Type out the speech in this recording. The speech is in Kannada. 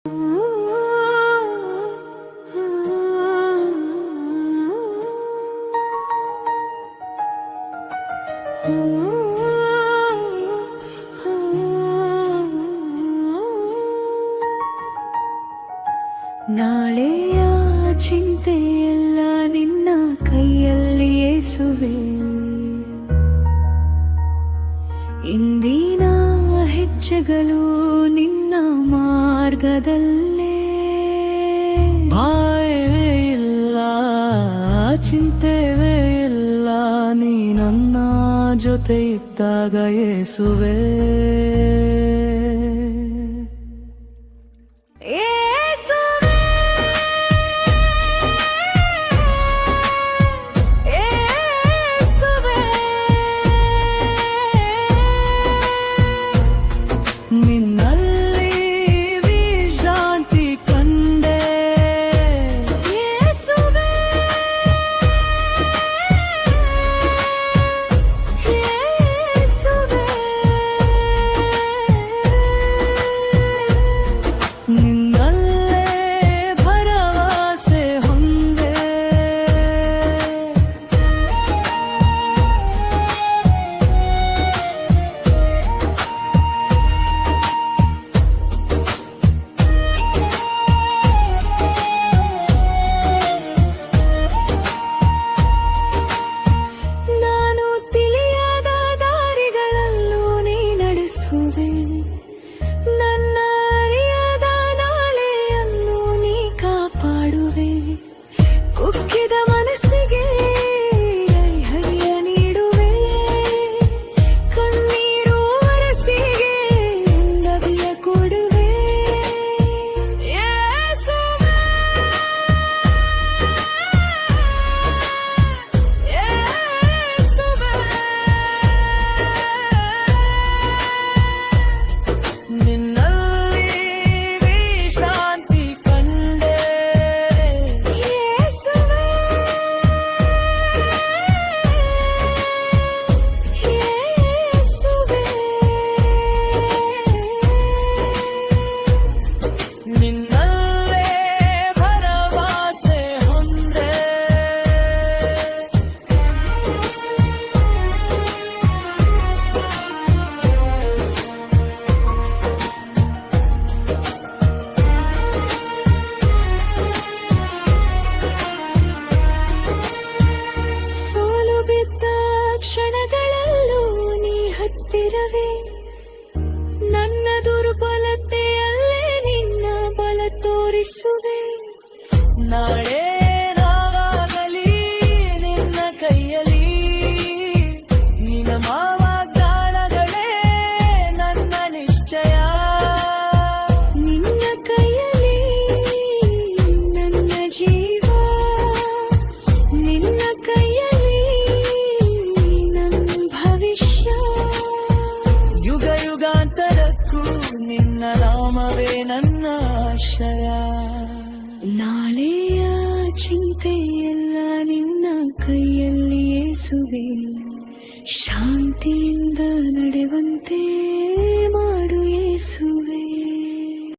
ನಾಳೆಯ ಚಿಂತೆಯೆಲ್ಲ ನಿನ್ನ ಕೈಯಲ್ಲಿ ಯೇಸುವೆ, ಇಂದಿನ ಹೆಜ್ಜೆಗಳು ನಿನ್ನ ಮಾರ್ಗದಲ್ಲೇ. ಭಯವೇ ಇಲ್ಲ, ಚಿಂತೆವೇ ಇಲ್ಲ, ನೀ ನನ್ನ ಜೊತೆ ಇದ್ದಾಗ ಯೇಸುವೆ. ನಿನ್ನಲ್ಲಿ ವಿಶ್ರಾಂತಿ ಕಂಡೆ ಯೇಸುವೆ, ಯೇಸುವೆ. ನಿನ್ನಲ್ಲೇ ಭರವಸೆ ಹೊಂದೆ. ನನ್ನ ಅರಿಯದ ನಾಳೆಯನ್ನು ನೀ ಕಾಪಾಡುವೆ. ಕುಕ್ಕಿದ ಮನಸ್ಸಿಗೆ ಹರಿಯ ನೀಡುವೆ. ಕಣ್ಣೀರು ಒರೆಸಿಗೆ ನವಿಯ ಕೊಡುವೆ. ಯೇಸುವೆ, ಯೇಸುವೆ. ನಿನ್ನಲ್ಲಿ ವಿಶ್ರಾಂತಿ ಕಂಡೆ ಯೇಸುವೆ, ಯೇಸುವೆ. ನಿನ್ನಲ್ಲೇ ಭರವಸೆ ಹೊಂದೆ. ಸೋಲು ಬಿದ್ದ ಕ್ಷಣಗಳಲ್ಲೂ ನೀ ಹತ್ತಿರವೇ. ನನ್ನ ದುರ್ಬಲತೆಯಲ್ಲೇ ನಿನ್ನ ಬಲ ತೋರಿಸುವೆ. ನಾಳೆ ನಾವಾಗಲಿ ನಿನ್ನ ಕೈಯಲ್ಲಿ. ನಿನ್ನ ವಾಗ್ದಾನಗಳೇ ನನ್ನ ನಿಶ್ಚಯ. ನಿನ್ನ ಕೈಯಲ್ಲಿ ನನ್ನ ಜೀವ. ನಿನ್ನ ಕೈಯಲ್ಲಿ ನನ್ನ ಭವಿಷ್ಯ. ಯುಗ ಯುಗಾಂತರಕ್ಕೂ ನಿನ್ನ ನಾಮವೇ ನನ್ನ ಆಶ್ರಯ. ನಾಳೆಯ ಚಿಂತೆಯೆಲ್ಲ ನಿನ್ನ ಕೈಯಲ್ಲಿ ಯೇಸುವೆ, ಶಾಂತಿಯಿಂದ ನಡೆವಂತೆ.